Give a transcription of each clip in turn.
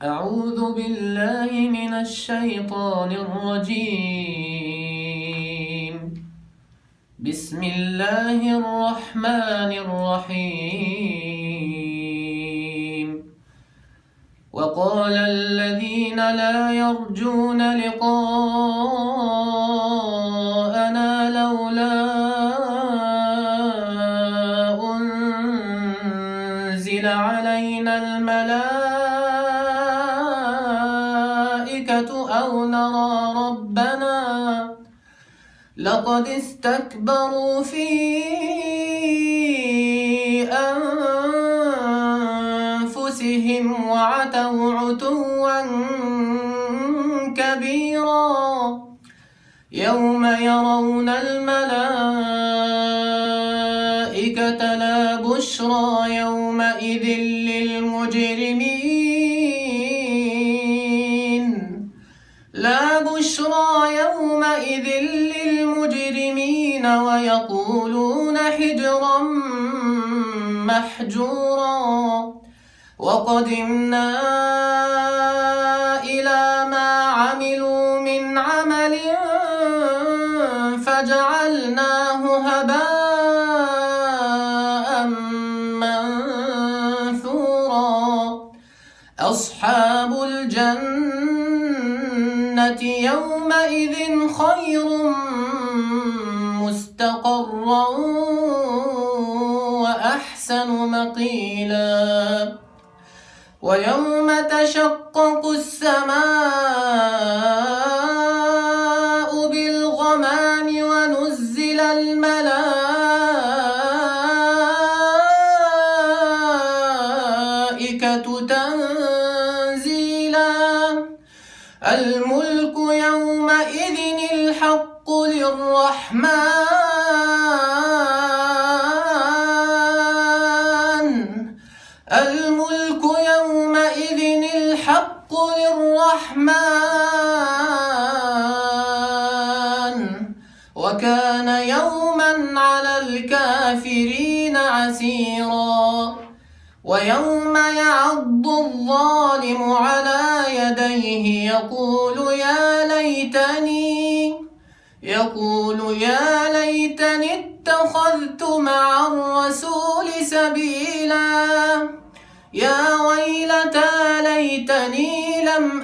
أعوذ بالله من الشيطان الرجيم. بسم الله الرحمن الرحيم. وقال الذين لا يرجون لقاءنا لولا أنزل علينا الملائكة أو نرى ربنا لقد استكبروا في أنفسهم وعتوا عتوا كبيرا. يوم يرون الملائكة لا بشرى يومئذ للمجرمين ويقولون حجرا محجورا. وقدمنا إلى ما عملوا من عمل فجعلناه هباء منثورا. أصحاب الجنة يومئذ خير مستقرا وأحسن مقيلا. ويوم تشقق السماء بالغمام ونزل الملائكة تنزيلا. الملك يومئذ الحق للرحمن وكان يوما على الكافرين عسيرا. ويوم يعض الظالم على يديه يقول يا ليتني اتخذت مع الرسول سبيلا. يا ويلتى ليتني لم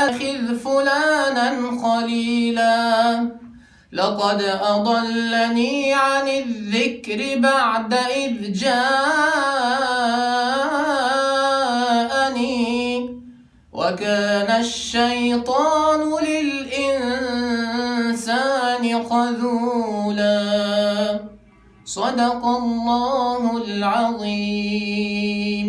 أتخذ فلانا خليلا. لقد أضلني عن الذكر بعد إذ جاءني وكان الشيطان للإنسان خذولا. صدق الله العظيم.